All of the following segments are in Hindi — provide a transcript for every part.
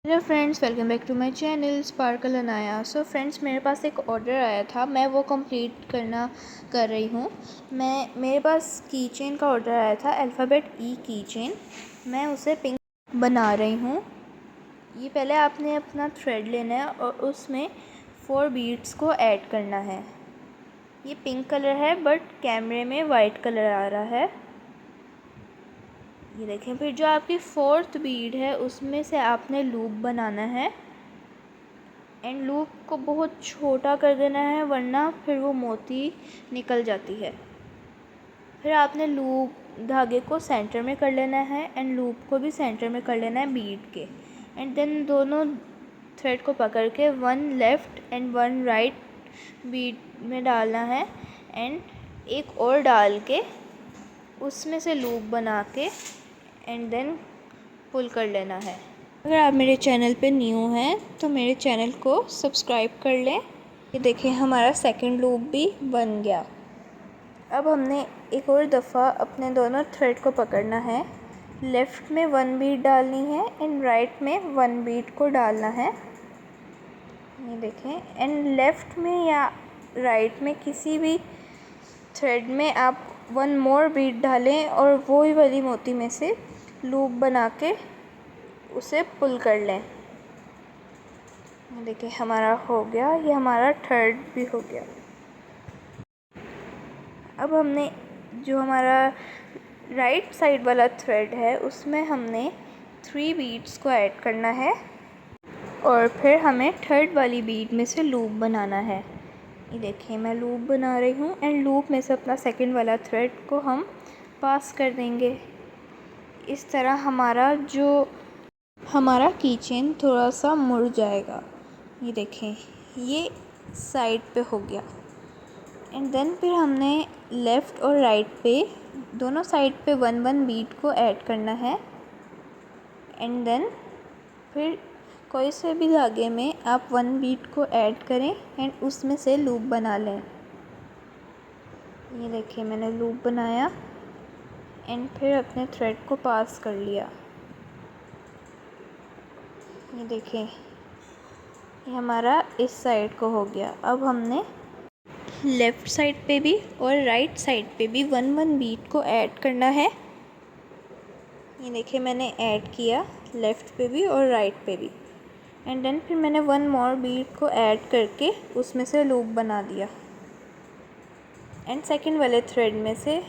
Hello friends, welcome back to my channel sparkle Anaya. So friends, मेरे पास एक ऑर्डर आया था, मैं वो कंप्लीट कर रही हूँ। मेरे पास की चेन का ऑर्डर आया था, अल्फ़ाबेट ई की चेन। मैं उसे पिंक बना रही हूँ। ये पहले आपने अपना थ्रेड लेना है और उसमें 4 बीड्स को ऐड करना है। ये पिंक कलर है बट कैमरे में वाइट कलर आ रहा है। ये देखें। फिर जो आपकी 4th बीड है उसमें से आपने लूप बनाना है एंड लूप को बहुत छोटा कर देना है, वरना फिर वो मोती निकल जाती है। फिर आपने लूप धागे को सेंटर में कर लेना है एंड लूप को भी सेंटर में कर लेना है बीड के। एंड देन दोनों थ्रेड को पकड़ के 1 लेफ़्ट एंड 1 राइट बीड में डालना है एंड एक और डाल के उसमें से लूप बना के एंड देन पुल कर लेना है। अगर आप मेरे चैनल पे न्यू हैं तो मेरे चैनल को सब्सक्राइब कर लें। ये देखिए, हमारा सेकंड लूप भी बन गया। अब हमने एक और दफ़ा अपने दोनों थ्रेड को पकड़ना है। लेफ़्ट में 1 बीड डालनी है एंड राइट में 1 बीड को डालना है। ये देखें। एंड लेफ़्ट में या राइट में किसी भी थ्रेड में आप 1 मोर बीड डालें और वो ही वाली मोती में से लूप बना के उसे पुल कर लें। देखिए, हमारा हो गया। ये हमारा थर्ड भी हो गया। अब हमने जो हमारा राइट साइड वाला थ्रेड है उसमें हमने 3 बीड्स को ऐड करना है और फिर हमें थर्ड वाली बीड में से लूप बनाना है। ये देखिए, मैं लूप बना रही हूँ एंड लूप में से अपना सेकंड वाला थ्रेड को हम पास कर देंगे। इस तरह हमारा की चेन थोड़ा सा मुड़ जाएगा। ये देखें, ये साइड पे हो गया। एंड देन फिर हमने लेफ़्ट और राइट पे दोनों साइड पे 1 बीड को ऐड करना है। एंड देन फिर कोई से भी धागे में आप 1 बीड को ऐड करें एंड उसमें से लूप बना लें। ये देखिए, मैंने लूप बनाया एंड फिर अपने थ्रेड को पास कर लिया। ये देखें, ये हमारा इस साइड को हो गया। अब हमने लेफ़्ट साइड पे भी और राइट साइड पे भी 1 बीड को ऐड करना है। ये देखिए, मैंने ऐड किया लेफ़्ट पे भी और राइट पे भी। एंड देन फिर मैंने 1 मोर बीड को ऐड करके उसमें से लूप बना दिया एंड सेकंड वाले थ्रेड में से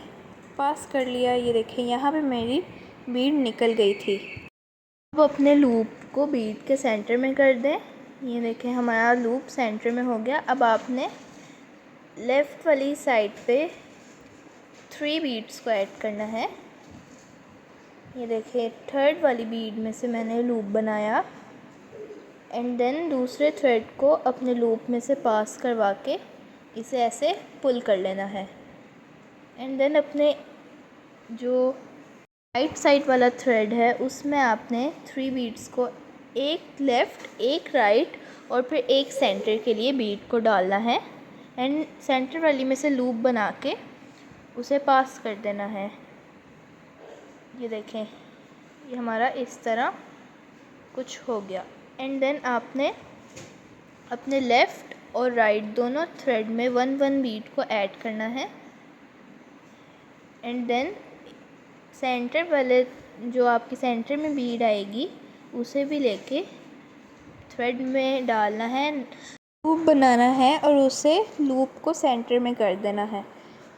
पास कर लिया। ये देखिए, यहाँ पे मेरी बीड निकल गई थी। अब अपने लूप को बीड के सेंटर में कर दें। ये देखें, हमारा लूप सेंटर में हो गया। अब आपने लेफ़्ट वाली साइड पे 3 बीड्स को ऐड करना है। ये देखिए, थर्ड वाली बीड में से मैंने लूप बनाया एंड देन दूसरे थ्रेड को अपने लूप में से पास करवा के इसे ऐसे पुल कर लेना है। एंड देन अपने जो राइट साइड वाला थ्रेड है उसमें आपने 3 बीड्स को, एक लेफ़्ट, एक राइट और फिर एक सेंटर के लिए बीड को डालना है एंड सेंटर वाली में से लूप बना के उसे पास कर देना है। ये देखें, ये हमारा इस तरह कुछ हो गया। एंड देन आपने अपने लेफ़्ट और राइट दोनों थ्रेड में 1 बीड को ऐड करना है एंड देन सेंटर वाले जो आपकी सेंटर में बीड आएगी उसे भी लेके थ्रेड में डालना है, लूप बनाना है और उसे लूप को सेंटर में कर देना है।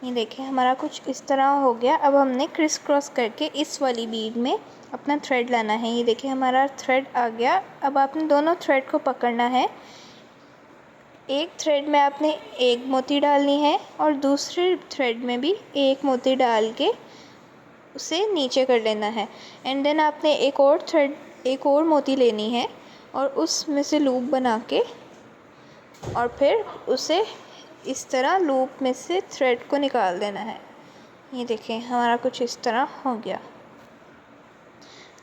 ये देखिए, हमारा कुछ इस तरह हो गया। अब हमने क्रिस क्रॉस करके इस वाली बीड में अपना थ्रेड लाना है। ये देखिए, हमारा थ्रेड आ गया। अब आपने दोनों थ्रेड को पकड़ना है। एक थ्रेड में आपने एक मोती डालनी है और दूसरे थ्रेड में भी एक मोती डाल के उसे नीचे कर लेना है। एंड देन आपने एक और मोती लेनी है और उसमें से लूप बना के और फिर उसे इस तरह लूप में से थ्रेड को निकाल देना है। ये देखें, हमारा कुछ इस तरह हो गया।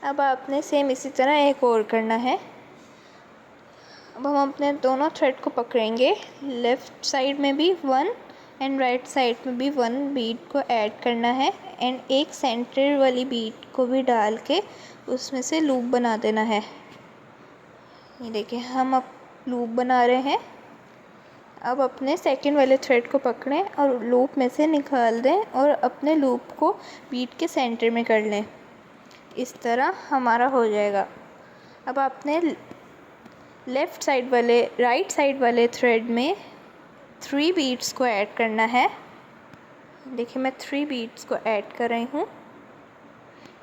अब आपने सेम इसी तरह एक और करना है। अब हम अपने दोनों थ्रेड को पकड़ेंगे। लेफ़्ट साइड में भी 1 एंड राइट साइड में भी 1 बीड को ऐड करना है एंड एक सेंटर वाली बीड को भी डाल के उसमें से लूप बना देना है। ये देखिए हम अब लूप बना रहे हैं। अब अपने सेकंड वाले थ्रेड को पकड़ें और लूप में से निकाल दें और अपने लूप को बीट के सेंटर में कर लें। इस तरह हमारा हो जाएगा। अब आपने राइट साइड वाले थ्रेड में 3 बीट्स को ऐड करना है। देखिए मैं 3 बीट्स को ऐड कर रही हूँ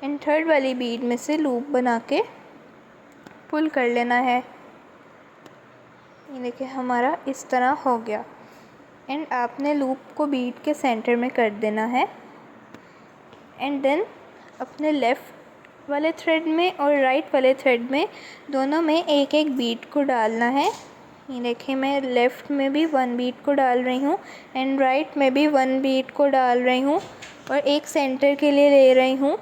एंड थर्ड वाली बीट में से लूप बना के पुल कर लेना है। ये देखिए हमारा इस तरह हो गया एंड आपने लूप को बीट के सेंटर में कर देना है एंड देन अपने लेफ़्ट वाले थ्रेड में और राइट वाले थ्रेड में दोनों में एक एक बीट को डालना है। ये देखिए मैं लेफ़्ट में भी 1 बीट को डाल रही हूँ एंड राइट में भी 1 बीट को डाल रही हूँ और एक सेंटर के लिए ले रही हूँ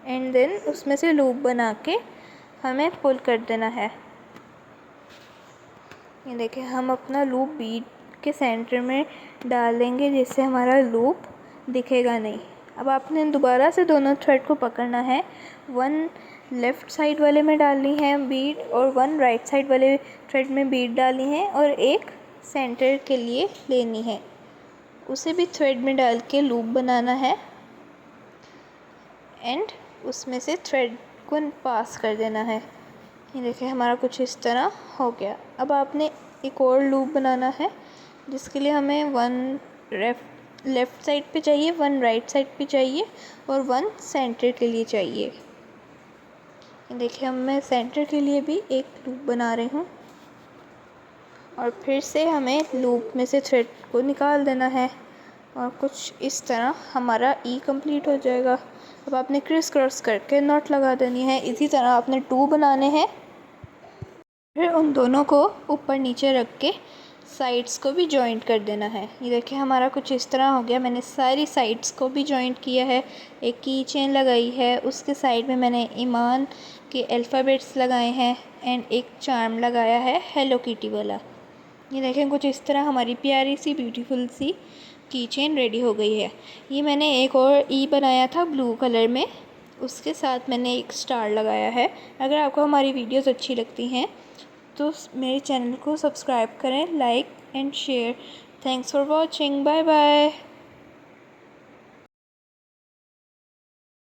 एंड देन उसमें से लूप बना के हमें पुल कर देना है। ये देखिए हम अपना लूप बीट के सेंटर में डालेंगे जिससे हमारा लूप दिखेगा नहीं। अब आपने दोबारा से दोनों थ्रेड को पकड़ना है। 1 लेफ़्ट साइड वाले में डालनी है बीट और 1 राइट साइड वाले थ्रेड में बीट डालनी है और एक सेंटर के लिए लेनी है। उसे भी थ्रेड में डाल के लूप बनाना है एंड उसमें से थ्रेड को पास कर देना है। ये देखिए हमारा कुछ इस तरह हो गया। अब आपने एक और लूप बनाना है जिसके लिए हमें 1 लेफ़्ट साइड पे चाहिए, 1 राइट साइड पे चाहिए और 1 सेंटर के लिए चाहिए। ये देखिए मैं सेंटर के लिए भी एक लूप बना रही हूँ और फिर से हमें लूप में से थ्रेड को निकाल देना है और कुछ इस तरह हमारा ई कंप्लीट हो जाएगा। अब आपने क्रिस क्रॉस करके नॉट लगा देनी है। इसी तरह आपने 2 बनाने हैं। फिर उन दोनों को ऊपर नीचे रख के साइड्स को भी जॉइंट कर देना है। ये देखिए हमारा कुछ इस तरह हो गया। मैंने सारी साइड्स को भी जॉइंट किया है। एक की चेन लगाई है, उसके साइड में मैंने ईमान के अल्फ़ाबेट्स लगाए हैं एंड एक चार्म लगाया है हेलो किटी वाला। ये देखें कुछ इस तरह हमारी प्यारी सी ब्यूटीफुल सी की चेन रेडी हो गई है। ये मैंने एक और ई बनाया था ब्लू कलर में, उसके साथ मैंने एक स्टार लगाया है। अगर आपको हमारी वीडियोस अच्छी लगती हैं तो मेरे चैनल को सब्सक्राइब करें, like and share. Thanks for watching, bye bye.